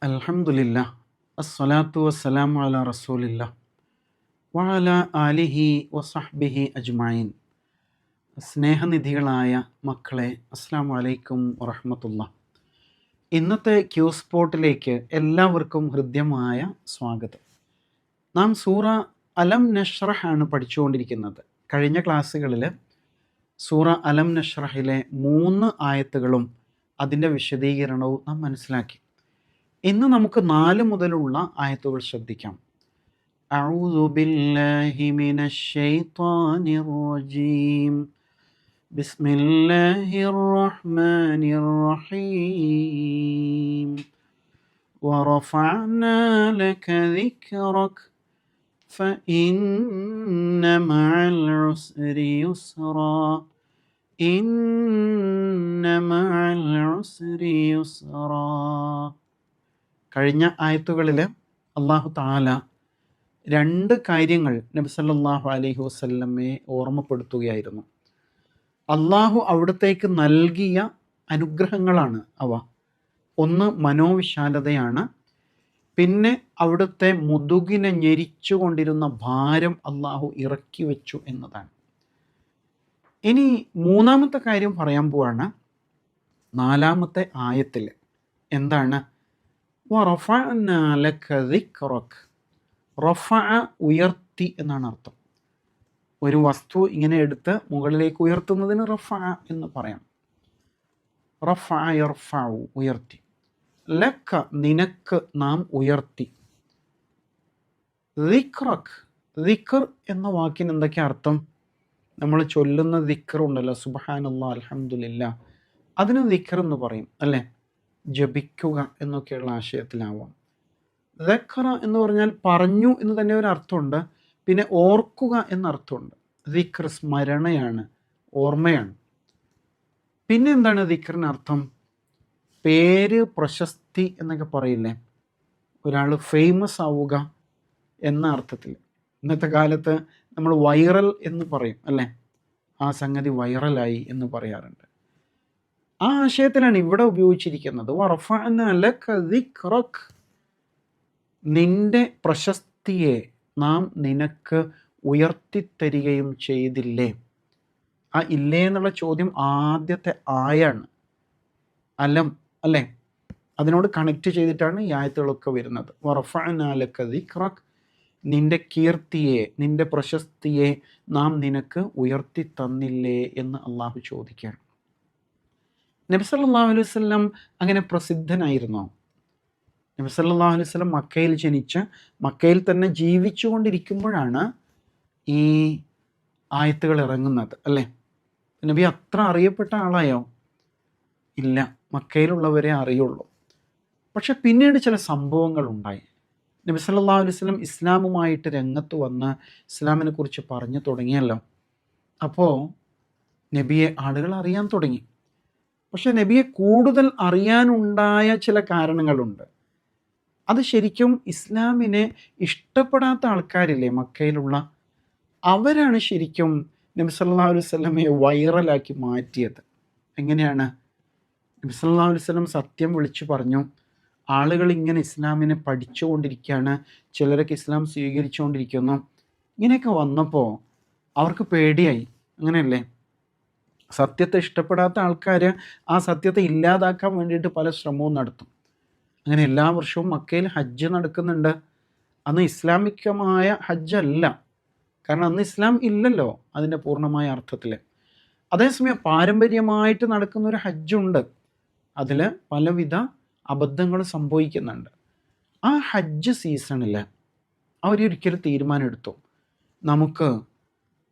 അൽഹംദുലില്ലാ അസ്സലാത്തു വസ്സലാമു അലാ റസൂലില്ലാ വഅല ആലിഹി വസഹ്ബിഹി അജ്മഈൻ. സ്നേഹനിധികളായ മക്കളെ, അസ്സലാമു അലൈക്കും വറഹ്മത്തുള്ളാഹി. ഇന്നത്തെ ക്യൂ സ്പോട്ടിലേക്ക് എല്ലാവർക്കും ഹൃദ്യമായ സ്വാഗതം. നാം സൂറ അലം നഷ്റഹ് ആണ് പഠിച്ചുകൊണ്ടിരിക്കുന്നത്. കഴിഞ്ഞ ക്ലാസ്സുകളിൽ സൂറ അലം നഷ്റഹിലെ 3 ആയത്തുകളും അതിൻ്റെ വിശദീകരണവും നാം മനസ്സിലാക്കി. ഇന്ന് നമുക്ക് 4 മുതലുള്ള ആയത്തുകൾ ശ്രദ്ധിക്കാം. അഊദു ബില്ലാഹി മിനശ് ശൈത്വാനിർ റജീം. ബിസ്മില്ലാഹിർ റഹ്മാനിർ റഹീം. വറഫഅനാ ലക ദിക്റക ഫഇന്ന മഅൽ ഉസ്രി യുസ്റാ. ഇന്ന മഅൽ ഉസ്രി യുസ്റാ. കഴിഞ്ഞ ആയത്തുകളിൽ അല്ലാഹു തആല 2 കാര്യങ്ങൾ നബി സല്ലല്ലാഹു അലൈഹി വസല്ലമയെ ഓർമ്മപ്പെടുത്തുകയായിരുന്നു. അള്ളാഹു അവിടത്തേക്ക് നൽകിയ അനുഗ്രഹങ്ങളാണ് അവ. ഒന്ന് മനോവിശാലതയാണ്. പിന്നെ അവിടുത്തെ മുതുകിനെ ഞെരിച്ചുകൊണ്ടിരുന്ന ഭാരം അള്ളാഹു ഇറക്കി വെച്ചു എന്നതാണ്. ഇനി 3-ാമത്തെ കാര്യം പറയാൻ പോവാണ്. 4-ാമത്തെ ആയത്തിൽ എന്താണ്? വറഫഅനാ ലക ദിക്റക. റഫഅ ഉയർത്തി എന്നാണ് അർത്ഥം. ഒരു വസ്തു ഇങ്ങനെ എടുത്ത് മുകളിലേക്ക് ഉയർത്തുന്നതിന് റഫഅ എന്ന് പറയാം. റഫഅ യർഫഉ, ഉയർത്തി. ലക, നിനക്ക് നാം ഉയർത്തി. ദിക്റക, ദിക്ർ എന്ന വാക്കിന് എന്തൊക്കെ അർത്ഥം? നമ്മൾ ചൊല്ലുന്ന ദിക്ർ ഉണ്ടല്ലോ, സുബ്ഹാനല്ലാഹ് അൽഹംദുലില്ലാഹ്, അതിന് ദിക്ർ എന്ന് പറയും അല്ലേ? ജപിക്കുക എന്നൊക്കെയുള്ള ആശയത്തിലാവാം. ദക്കറ എന്ന് പറഞ്ഞാൽ പറഞ്ഞു എന്ന് തന്നെ ഒരു അർത്ഥമുണ്ട്. പിന്നെ ഓർക്കുക എന്നർത്ഥമുണ്ട്. ദിക്ർ സ്മരണയാണ്, ഓർമ്മയാണ്. പിന്നെ എന്താണ് ദിക്റിന് അർത്ഥം? പേര്, പ്രശസ്തി എന്നൊക്കെ പറയില്ലേ? ഒരാൾ ഫേമസ് ആവുക എന്ന അർത്ഥത്തിൽ. ഇന്നത്തെ കാലത്ത് നമ്മൾ വൈറൽ എന്ന് പറയും അല്ലേ? ആ സംഗതി വൈറലായി എന്ന് പറയാറുണ്ട്. ആ ആശയത്തിലാണ് ഇവിടെ ഉപയോഗിച്ചിരിക്കുന്നത്. വറഫഅനാ ലക ദിക്റക, നിന്റെ പ്രശസ്തിയെ നാം നിനക്ക് ഉയർത്തിത്തരികയും ചെയ്തില്ലേ. ആ ഇല്ലേ എന്നുള്ള ചോദ്യം ആദ്യത്തെ ആയാണ്, അലം അല്ലേ? അതിനോട് കണക്ട് ചെയ്തിട്ടാണ് ഈ ആയത്തുകളൊക്കെ വരുന്നത്. വറഫഅനാ ലക ദിക്റക, നിന്റെ കീർത്തിയെ, നിന്റെ പ്രശസ്തിയെ നാം നിനക്ക് ഉയർത്തി തന്നില്ലേ എന്ന് അള്ളാഹു ചോദിക്കുകയാണ്. നബി സല്ലല്ലാഹു അലൈഹി വസല്ലം അങ്ങനെ പ്രസിദ്ധനായിരുന്നോ? നബി സല്ലല്ലാഹു അലൈഹി വസല്ലം മക്കയിൽ ജനിച്ച് മക്കയിൽ തന്നെ ജീവിച്ചു കൊണ്ടിരിക്കുമ്പോഴാണ് ഈ ആയത്തുകൾ ഇറങ്ങുന്നത് അല്ലേ? നബി അത്ര അറിയപ്പെട്ട ആളായോ? ഇല്ല, മക്കയിലുള്ളവരെ അറിയുള്ളൂ. പക്ഷെ പിന്നീട് ചില സംഭവങ്ങൾ ഉണ്ടായി. നബി സല്ലല്ലാഹു അലൈഹി വസല്ലം ഇസ്ലാമുമായിട്ട് രംഗത്ത് വന്ന് ഇസ്ലാമിനെ കുറിച്ച് പറഞ്ഞു തുടങ്ങിയല്ലോ. അപ്പോൾ നബിയെ ആളുകൾ അറിയാൻ തുടങ്ങി. പക്ഷെ നബിയെ കൂടുതൽ അറിയാനുണ്ടായ ചില കാരണങ്ങളുണ്ട്. അത് ശരിക്കും ഇസ്ലാമിനെ ഇഷ്ടപ്പെടാത്ത ആൾക്കാരില്ലേ മക്കയിലുള്ള, അവരാണ് ശരിക്കും നബി സല്ലല്ലാഹു അലൈഹി വസല്ലമയെ വൈറലാക്കി മാറ്റിയത്. എങ്ങനെയാണ്? നബി സല്ലല്ലാഹു അലൈഹി വസല്ലം സത്യം വിളിച്ചു പറഞ്ഞു. ആളുകൾ ഇങ്ങനെ ഇസ്ലാമിനെ പഠിച്ചുകൊണ്ടിരിക്കുകയാണ്, ചിലരൊക്കെ ഇസ്ലാം സ്വീകരിച്ചുകൊണ്ടിരിക്കുന്നു. ഇങ്ങനെയൊക്കെ വന്നപ്പോൾ അവർക്ക് പേടിയായി. അങ്ങനെയല്ലേ? സത്യത്തെ ഇഷ്ടപ്പെടാത്ത ആൾക്കാർ ആ സത്യത്തെ ഇല്ലാതാക്കാൻ വേണ്ടിയിട്ട് പല ശ്രമവും നടത്തും. അങ്ങനെ എല്ലാ വർഷവും മക്കയിൽ ഹജ്ജ് നടക്കുന്നുണ്ട്. അന്ന് ഇസ്ലാമികമായ ഹജ്ജല്ല, കാരണം അന്ന് ഇസ്ലാം ഇല്ലല്ലോ അതിൻ്റെ പൂർണ്ണമായ അർത്ഥത്തിൽ. അതേസമയം പാരമ്പര്യമായിട്ട് നടക്കുന്ന ഒരു ഹജ്ജുണ്ട്. അതിൽ പലവിധ അബദ്ധങ്ങൾ സംഭവിക്കുന്നുണ്ട്. ആ ഹജ്ജ് സീസണിൽ അവരൊരിക്കലും തീരുമാനമെടുത്തു, നമുക്ക്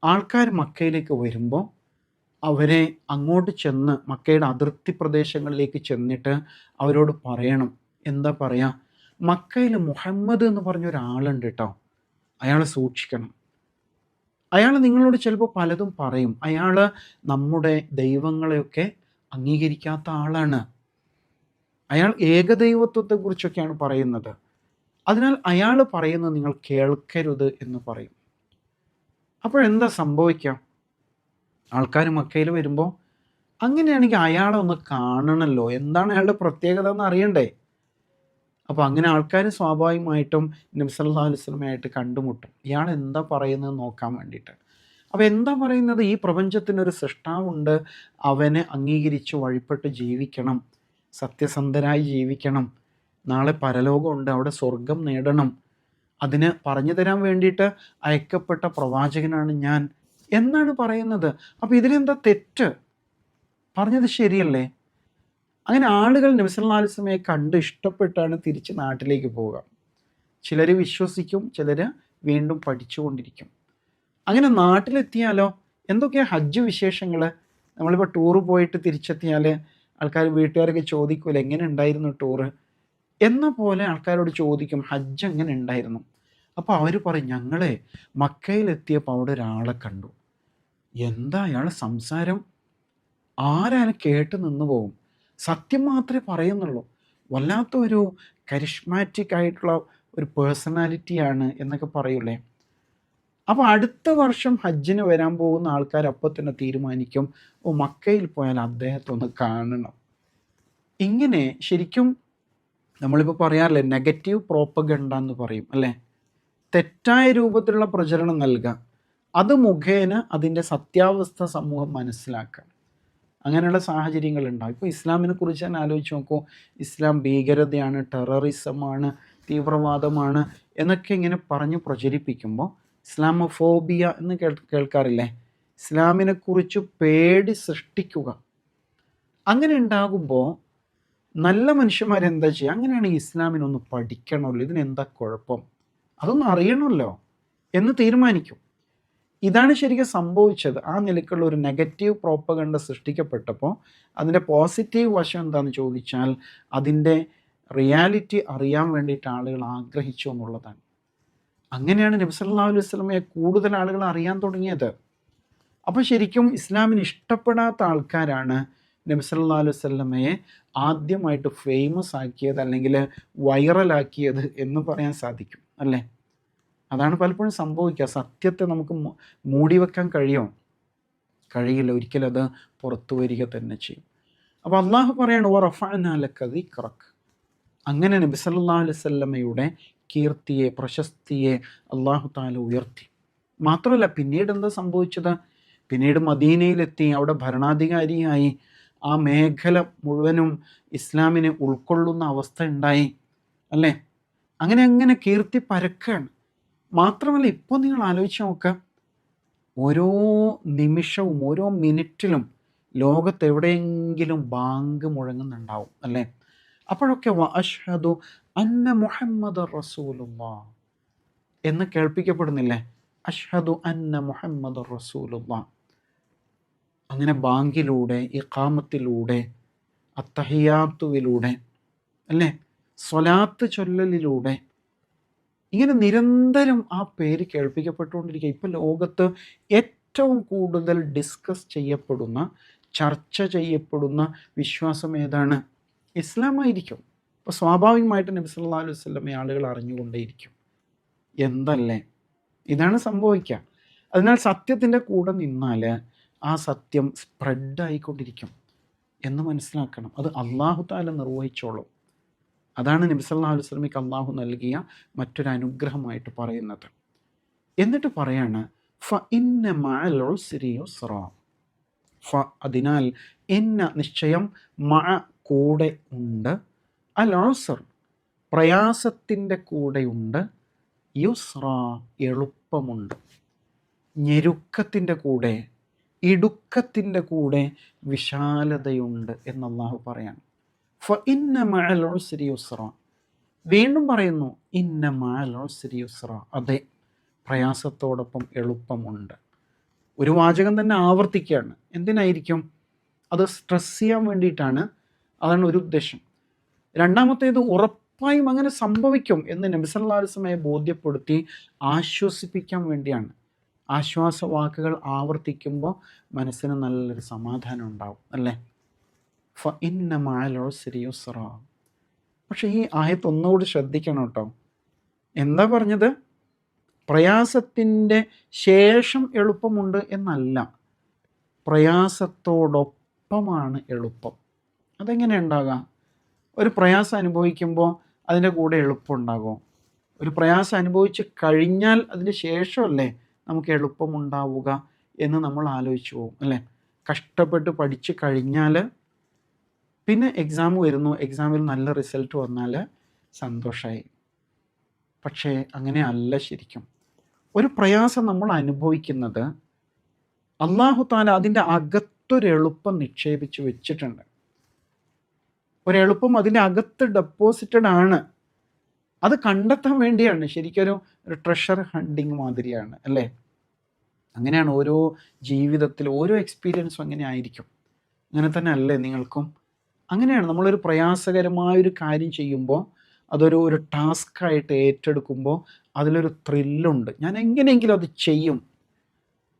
ആൾക്കാർ മക്കയിലേക്ക് വരുമ്പോൾ അവരെ അങ്ങോട്ട് ചെന്ന് മക്കയുടെ അതിർത്തി പ്രദേശങ്ങളിലേക്ക് ചെന്നിട്ട് അവരോട് പറയണം. എന്താ പറയുക? മക്കയിൽ മുഹമ്മദ് എന്ന് പറഞ്ഞൊരാളുണ്ട് കേട്ടോ, അയാളെ സൂക്ഷിക്കണം. അയാൾ നിങ്ങളോട് ചിലപ്പോൾ പലതും പറയും. അയാൾ നമ്മുടെ ദൈവങ്ങളെയൊക്കെ അംഗീകരിക്കാത്ത ആളാണ്. അയാൾ ഏകദൈവത്വത്തെക്കുറിച്ചൊക്കെയാണ് പറയുന്നത്. അതിനാൽ അയാൾ പറയുന്നത് നിങ്ങൾ കേൾക്കരുത് എന്ന് പറയും. അപ്പോഴെന്താ സംഭവിക്കുക? ആൾക്കാർ മക്കയിൽ വരുമ്പോൾ അങ്ങനെയാണെങ്കിൽ അയാളെ ഒന്ന് കാണണമല്ലോ, എന്താണ് അയാളുടെ പ്രത്യേകത എന്ന് അറിയണ്ടേ? അപ്പോൾ അങ്ങനെ ആൾക്കാർ സ്വാഭാവികമായിട്ടും നബി സല്ലല്ലാഹു അലൈഹി വസല്ലമയായിട്ട് കണ്ടുമുട്ടും. ഇയാൾ എന്താ പറയുന്നത് നോക്കാൻ വേണ്ടിയിട്ട്. അപ്പോൾ എന്താ പറയുന്നത്, ഈ പ്രപഞ്ചത്തിനൊരു സൃഷ്ടാവുണ്ട്, അവനെ അംഗീകരിച്ച് വഴിപ്പെട്ട് ജീവിക്കണം, സത്യസന്ധരായി ജീവിക്കണം, നാളെ പരലോകമുണ്ട്, അവിടെ സ്വർഗം നേടണം, അതിന് പറഞ്ഞു തരാൻ വേണ്ടിയിട്ട് അയക്കപ്പെട്ട പ്രവാചകനാണ് ഞാൻ എന്നാണ് പറയുന്നത്. അപ്പോൾ ഇതിലെന്താ തെറ്റ്? പറഞ്ഞത് ശരിയല്ലേ? അങ്ങനെ ആളുകൾ നബി സല്ലല്ലാഹു അലൈഹി വസല്ലമയെ കണ്ട് ഇഷ്ടപ്പെട്ടാണ് തിരിച്ച് നാട്ടിലേക്ക് പോവുക. ചിലർ വിശ്വസിക്കും, ചിലർ വീണ്ടും പഠിച്ചുകൊണ്ടിരിക്കും. അങ്ങനെ നാട്ടിലെത്തിയാലോ എന്തൊക്കെയാണ് ഹജ്ജ് വിശേഷങ്ങൾ? നമ്മളിപ്പോൾ ടൂറ് പോയിട്ട് തിരിച്ചെത്തിയാൽ ആൾക്കാർ, വീട്ടുകാരൊക്കെ ചോദിക്കുമല്ലോ എങ്ങനെ ഉണ്ടായിരുന്നു ടൂറ് എന്ന പോലെ ആൾക്കാരോട് ചോദിക്കും ഹജ്ജ് എങ്ങനെ ഉണ്ടായിരുന്നു. അപ്പോൾ അവർ പറയും ഞങ്ങളെ മക്കയിലെത്തിയപ്പോൾ അവിടെ ഒരാളെ കണ്ടു, എന്താ അയാളെ സംസാരം, ആരാലും കേട്ട് നിന്ന് പോകും, സത്യം മാത്രമേ പറയുന്നുള്ളൂ, വല്ലാത്ത ഒരു കരിഷ്മാറ്റിക് ആയിട്ടുള്ള ഒരു പേഴ്സണാലിറ്റിയാണ് എന്നൊക്കെ പറയൂലേ. അപ്പോൾ അടുത്ത വർഷം ഹജ്ജിന് വരാൻ പോകുന്ന ആൾക്കാർ അപ്പോൾ തന്നെ തീരുമാനിക്കും, ഓ മക്കയിൽ പോയാൽ അദ്ദേഹത്തെ ഒന്ന് കാണണം. ഇങ്ങനെ ശരിക്കും നമ്മളിപ്പോൾ പറയാറില്ലേ നെഗറ്റീവ് പ്രോപ്പഗണ്ട എന്ന് പറയും അല്ലേ, തെറ്റായ രൂപത്തിലുള്ള പ്രചരണം നൽകുക, അത് മുഖേന അതിൻ്റെ സത്യാവസ്ഥ സമൂഹം മനസ്സിലാക്കുക. അങ്ങനെയുള്ള സാഹചര്യങ്ങൾ ഉണ്ടാകും. ഇപ്പോൾ ഇസ്ലാമിനെ കുറിച്ച് തന്നെ ആലോചിച്ച് നോക്കൂ. ഇസ്ലാം ഭീകരതയാണ്, ടെററിസമാണ്, തീവ്രവാദമാണ് എന്നൊക്കെ ഇങ്ങനെ പറഞ്ഞ് പ്രചരിപ്പിക്കുമ്പോൾ ഇസ്ലാമോഫോബിയ എന്ന് കേൾക്കാറില്ലേ, ഇസ്ലാമിനെക്കുറിച്ച് പേടി സൃഷ്ടിക്കുക. അങ്ങനെ ഉണ്ടാകുമ്പോൾ നല്ല മനുഷ്യന്മാരെന്താ ചെയ്യുക, അങ്ങനെയാണെങ്കിൽ ഇസ്ലാമിനൊന്ന് പഠിക്കണമല്ലോ, ഇതിനെന്താ കുഴപ്പം, അതൊന്നും അറിയണമല്ലോ എന്ന് തീരുമാനിക്കും. ഇതാണ് ശരിക്കും സംഭവിച്ചത്. ആ നിലക്കുള്ള ഒരു നെഗറ്റീവ് പ്രോപ്പഗണ്ട സൃഷ്ടിക്കപ്പെട്ടപ്പോൾ അതിൻ്റെ പോസിറ്റീവ് വശം എന്താണെന്ന് ചോദിച്ചാൽ അതിൻ്റെ റിയാലിറ്റി അറിയാൻ വേണ്ടിയിട്ട് ആളുകൾ ആഗ്രഹിച്ചു എന്നുള്ളതാണ്. അങ്ങനെയാണ് നബി സല്ലല്ലാഹു അലൈഹി വസല്ലമയെ കൂടുതൽ ആളുകൾ അറിയാൻ തുടങ്ങിയത്. അപ്പോൾ ശരിക്കും ഇസ്ലാമിന് ഇഷ്ടപ്പെടാത്ത ആൾക്കാരാണ് നബി സല്ലല്ലാഹു അലൈഹി വസല്ലമയെ ആദ്യമായിട്ട് ഫേമസ് ആക്കിയത് അല്ലെങ്കിൽ വൈറലാക്കിയത് എന്ന് പറയാൻ സാധിക്കും അല്ലേ. അതാണ് പലപ്പോഴും സംഭവിക്കുക. സത്യത്തെ നമുക്ക് മൂടി വെക്കാൻ കഴിയില്ല, ഒരിക്കലും അത് പുറത്തു വരിക തന്നെ ചെയ്യും. അപ്പോൾ അള്ളാഹു പറയാണ് വറഫഅനാ ലക ദിക്റക്. അങ്ങനെ നബി സല്ലല്ലാഹു അലൈഹി വസല്ലമയുടെ കീർത്തിയെ, പ്രശസ്തിയെ അള്ളാഹു തആല ഉയർത്തി. മാത്രമല്ല പിന്നീട് എന്താ സംഭവിച്ചത്, പിന്നീട് മദീനയിലെത്തി, അവിടെ ഭരണാധികാരിയായി, ആ മേഖല മുഴുവനും ഇസ്ലാമിനെ ഉൾക്കൊള്ളുന്ന അവസ്ഥ ഉണ്ടായി അല്ലേ. അങ്ങനെ കീർത്തി പരക്കുകയാണ്. മാത്രമല്ല ഇപ്പോൾ നിങ്ങൾ ആലോചിച്ച് നോക്കുക, ഓരോ നിമിഷവും ഓരോ മിനിറ്റിലും ലോകത്ത് എവിടെയെങ്കിലും ബാങ്ക് മുഴങ്ങുന്നുണ്ടാവും അല്ലേ. അപ്പോഴൊക്കെ അഷ്ഹദു അന്ന മുഹമ്മദ് റസൂലുള്ളാഹ് എന്ന് കേൾപ്പിക്കപ്പെടുന്നില്ലേ, അഷ്ഹദു അന്ന മുഹമ്മദ് റസൂലുള്ളാഹ്. അങ്ങനെ ബാങ്കിലൂടെ, ഇഖാമത്തിലൂടെ, അത്തഹിയാത്തുവിലൂടെ അല്ലേ, സ്വലാത്ത് ചൊല്ലലിലൂടെ, ഇങ്ങനെ നിരന്തരം ആ പേര് കേൾപ്പിക്കപ്പെട്ടുകൊണ്ടിരിക്കുക. ഇപ്പോൾ ലോകത്ത് ഏറ്റവും കൂടുതൽ ഡിസ്കസ് ചെയ്യപ്പെടുന്ന, ചർച്ച ചെയ്യപ്പെടുന്ന വിശ്വാസം ഏതാണ്? ഇസ്ലാമായിരിക്കും. അപ്പോൾ സ്വാഭാവികമായിട്ട് നബി സല്ലല്ലാഹു അലൈഹി വസല്ലമയെ ആളുകൾ അറിഞ്ഞുകൊണ്ടേയിരിക്കും. എന്തല്ലേ, ഇതാണ് സംഭവിക്കുക. അതിനാൽ സത്യത്തിൻ്റെ കൂടെ നിന്നാൽ ആ സത്യം സ്പ്രെഡായിക്കൊണ്ടിരിക്കും എന്ന് മനസ്സിലാക്കണം. അത് അല്ലാഹു തആല നിർവഹിച്ചോളും. അതാണ് നബി സല്ലല്ലാഹു അലൈഹി വസല്ലമയ്ക്ക് അല്ലാഹു നൽകിയ മറ്റൊരു അനുഗ്രഹമായിട്ട് പറയുന്നത്. എന്നിട്ട് പറയാണ് ഫ ഇന്ന മഅൽ ഉസ്രി യുസ്റ. അതിനാൽ ഇന്ന നിശ്ചയം, മഅ കൂടെ ഉണ്ട്, അൽ ഉസ്ർ പ്രയാസത്തിൻ്റെ കൂടെയുണ്ട്, യുസ്റ എളുപ്പമുണ്ട്. ഞെരുക്കത്തിൻ്റെ കൂടെ, ഇടുക്കത്തിൻ്റെ കൂടെ വിശാലതയുണ്ട് എന്ന് അല്ലാഹു പറയാണ്. ഫ ഇന്ന മഅൽ ഉസ്രി യുസ്റ. വീണ്ടും പറയുന്നു ഇന്ന മഅൽ ഉസ്രി യുസ്റ. അതെ, പ്രയാസത്തോടൊപ്പം എളുപ്പമുണ്ട്. ഒരു വാചകം തന്നെ ആവർത്തിക്കുകയാണ്. എന്തിനായിരിക്കും? അത് സ്ട്രെസ് ചെയ്യാൻ വേണ്ടിയിട്ടാണ്. അതാണ് ഒരു ഉദ്ദേശം. രണ്ടാമത്തേത് ഉറപ്പായും അങ്ങനെ സംഭവിക്കും എന്ന് നബി സല്ലല്ലാഹു അലൈഹി വസല്ലമയെ ബോധ്യപ്പെടുത്തി ആശ്വസിപ്പിക്കാൻ വേണ്ടിയാണ്. ആശ്വാസവാക്കുകൾ ആവർത്തിക്കുമ്പോൾ മനസ്സിന് നല്ലൊരു സമാധാനം ഉണ്ടാവും അല്ലേ. ഫ ഇന്ന മഅൽ ഉസ്രി യുസ്റ. പക്ഷേ ഈ ആയത്ത് ഒന്നുകൂടി ശ്രദ്ധിക്കണം കേട്ടോ. എന്താ പറഞ്ഞത്? പ്രയാസത്തിൻ്റെ ശേഷം എളുപ്പമുണ്ട് എന്നല്ല, പ്രയാസത്തോടൊപ്പമാണ് എളുപ്പം. അതെങ്ങനെ ഉണ്ടാകാം? ഒരു പ്രയാസം അനുഭവിക്കുമ്പോൾ അതിൻ്റെ കൂടെ എളുപ്പമുണ്ടാകുമോ? ഒരു പ്രയാസം അനുഭവിച്ച് കഴിഞ്ഞാൽ അതിന് ശേഷമല്ലേ നമുക്ക് എളുപ്പമുണ്ടാവുക എന്ന് നമ്മൾ ആലോചിച്ച് പോകും അല്ലേ? കഷ്ടപ്പെട്ട് പഠിച്ച് കഴിഞ്ഞാൽ പിന്നെ എക്സാം വരുന്നു, എക്സാമിൽ നല്ല റിസൾട്ട് വന്നാൽ സന്തോഷമായി. പക്ഷേ അങ്ങനെ അല്ല ശരിക്കും. ഒരു പ്രയാസം നമ്മൾ അനുഭവിക്കുന്നത് അല്ലാഹു തആല അതിൻ്റെ അകത്തൊരു എളുപ്പം നിക്ഷേപിച്ച് വെച്ചിട്ടുണ്ട്. ഒരെളുപ്പം അതിൻ്റെ അകത്ത് ഡെപ്പോസിറ്റഡ് ആണ്. അത് കണ്ടെത്താൻ വേണ്ടിയാണ്. ശരിക്കൊരു ട്രഷർ ഹണ്ടിങ് മാതിരിയാണ് അല്ലേ? അങ്ങനെയാണ് ഓരോ ജീവിതത്തിൽ ഓരോ എക്സ്പീരിയൻസും അങ്ങനെ ആയിരിക്കും. അങ്ങനെ തന്നെ അല്ലേ നിങ്ങൾക്കും? അങ്ങനെയാണ് നമ്മളൊരു പ്രയാസകരമായൊരു കാര്യം ചെയ്യുമ്പോൾ അതൊരു ടാസ്ക്കായിട്ട് ഏറ്റെടുക്കുമ്പോൾ അതിലൊരു ത്രില്ലുണ്ട്. ഞാൻ എങ്ങനെയെങ്കിലും അത് ചെയ്യും.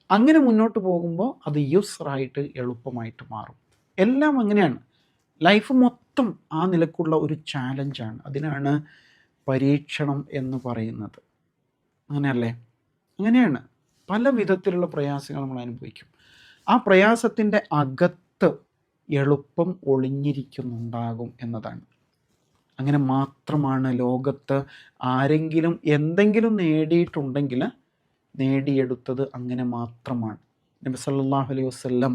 അങ്ങനെ മുന്നോട്ട് പോകുമ്പോൾ അത് യുസ്റായിട്ട് എളുപ്പമായിട്ട് മാറും. എല്ലാം അങ്ങനെയാണ്. ലൈഫ് മൊത്തം ആ നിലക്കുള്ള ഒരു ചാലഞ്ചാണ്. അതിനാണ് പരീക്ഷണം എന്ന് പറയുന്നത്. അങ്ങനെയല്ലേ? അങ്ങനെയാണ്. പല വിധത്തിലുള്ള പ്രയാസങ്ങൾ നമ്മൾ അനുഭവിക്കും. ആ പ്രയാസത്തിൻ്റെ അകത്ത് എളുപ്പം ഒളിഞ്ഞിരിക്കുന്നുണ്ടാകും എന്നതാണ്. അങ്ങനെ മാത്രമാണ് ലോകത്ത് ആരെങ്കിലും എന്തെങ്കിലും നേടിയിട്ടുണ്ടെങ്കിൽ നേടിയെടുത്തത് അങ്ങനെ മാത്രമാണ്. നബി സല്ലല്ലാഹു അലൈഹി വസല്ലം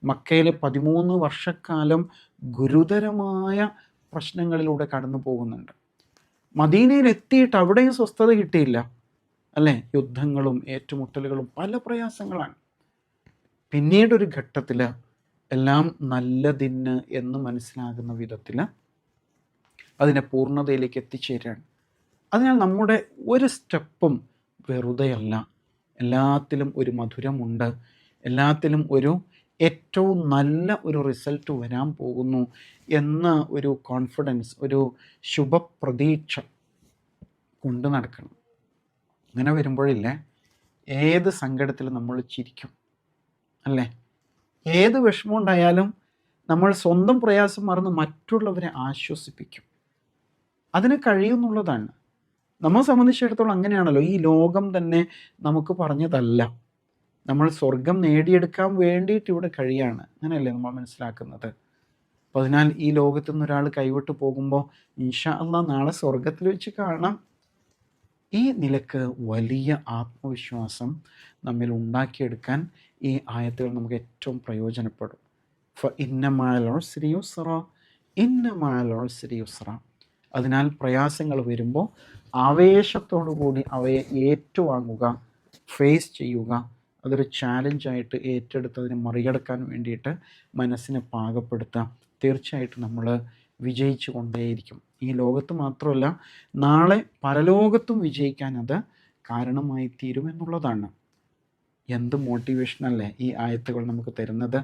മക്കയിലെ 13 വർഷക്കാലം ഗുരുതരമായ പ്രശ്നങ്ങളിലൂടെ കടന്നു പോകുന്നുണ്ട്. മദീനയിൽ എത്തിയിട്ട് അവിടെയും സ്വസ്ഥത കിട്ടിയില്ല അല്ലേ? യുദ്ധങ്ങളും ഏറ്റുമുട്ടലുകളും പല പ്രയാസങ്ങളാണ്. പിന്നീടൊരു ഘട്ടത്തിൽ എല്ലാം നല്ലതിന് എന്ന് മനസ്സിലാകുന്ന വിധത്തിൽ അതിനെ പൂർണ്ണതയിലേക്ക് എത്തിച്ചേരാണ്. അതിനാൽ നമ്മുടെ ഒരു സ്റ്റെപ്പും വെറുതെയല്ല. എല്ലാത്തിലും ഒരു മധുരമുണ്ട്. എല്ലാത്തിലും ഒരു ഏറ്റവും നല്ല ഒരു റിസൾട്ട് വരാൻ പോകുന്നു എന്ന ഒരു കോൺഫിഡൻസ്, ഒരു ശുഭപ്രതീക്ഷ കൊണ്ട് നടക്കണം. അങ്ങനെ വരുമ്പോഴില്ലേ ഏത് സങ്കടത്തിലും നമ്മൾ ചിരിക്കും അല്ലേ? ഏത് വിഷമം ഉണ്ടായാലും നമ്മൾ സ്വന്തം പ്രയാസം മറന്ന് മറ്റുള്ളവരെ ആശ്വസിപ്പിക്കും. അതിന് കഴിയുമെന്നുള്ളതാണ്. നമ്മെ സംബന്ധിച്ചിടത്തോളം അങ്ങനെയാണല്ലോ. ഈ ലോകം തന്നെ നമുക്ക് പറഞ്ഞതല്ല. നമ്മൾ സ്വർഗം നേടിയെടുക്കാൻ വേണ്ടിയിട്ട് ഇവിടെ കഴിയാണ്. അങ്ങനെയല്ലേ നമ്മൾ മനസ്സിലാക്കുന്നത്. അപ്പോൾ അതിനാൽ ഈ ലോകത്തു നിന്ന് ഒരാൾ കൈവിട്ട് പോകുമ്പോൾ ഇൻഷാ അല്ലാഹ് നാളെ സ്വർഗത്തിൽ വെച്ച് കാണാം. ഈ നിലക്ക് വലിയ ആത്മവിശ്വാസം നമ്മിൽ ഉണ്ടാക്കിയെടുക്കാൻ ഈ ആയത്തുകൾ നമുക്ക് ഏറ്റവും പ്രയോജനപ്പെടും. ഇന്ന മഅൽ ഉസ്രി യുസ്റ, ഇന്ന മഅൽ ഉസ്രി യുസ്റ. അതിനാൽ പ്രയാസങ്ങൾ വരുമ്പോൾ ആവേശത്തോടു കൂടി അവയെ ഏറ്റുവാങ്ങുക, ഫേസ് ചെയ്യുക. അതൊരു ചാലഞ്ചായിട്ട് ഏറ്റെടുത്ത് അതിനെ മറികടക്കാൻ വേണ്ടിയിട്ട് മനസ്സിനെ പാകപ്പെടുത്തുക. തീർച്ചയായിട്ടും നമ്മൾ വിജയിച്ചു കൊണ്ടേയിരിക്കും. ഈ ലോകത്ത് മാത്രമല്ല, നാളെ പരലോകത്തും വിജയിക്കാൻ അത് കാരണമായി തീരുമെന്നുള്ളതാണ്. എന്ത് മോട്ടിവേഷനല്ലേ ഈ ആയത്തുകൾ നമുക്ക് തരുന്നത്.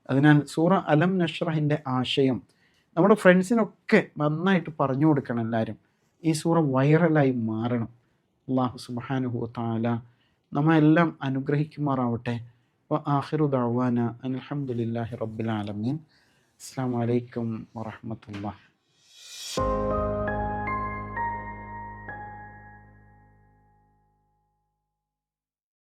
അതിനാൽ സൂറ അലം നഷ്റഹിൻ്റെ ആശയം നമ്മുടെ ഫ്രണ്ട്സിനൊക്കെ നന്നായിട്ട് പറഞ്ഞു കൊടുക്കണം. എല്ലാവരും ഈ സൂറ വൈറലായി മാറണം. അല്ലാഹു സുബ്ഹാനഹു വ തആല നമ്മെല്ലാം അനുഗ്രഹിക്കുമാറാവട്ടെ. വ ആഖിറു ദഅ്വാന അൽഹംദുലില്ലാഹി റബ്ബിൽ ആലമീൻ. അസ്സലാമു അലൈക്കും വറഹ്മത്തുള്ളാഹി.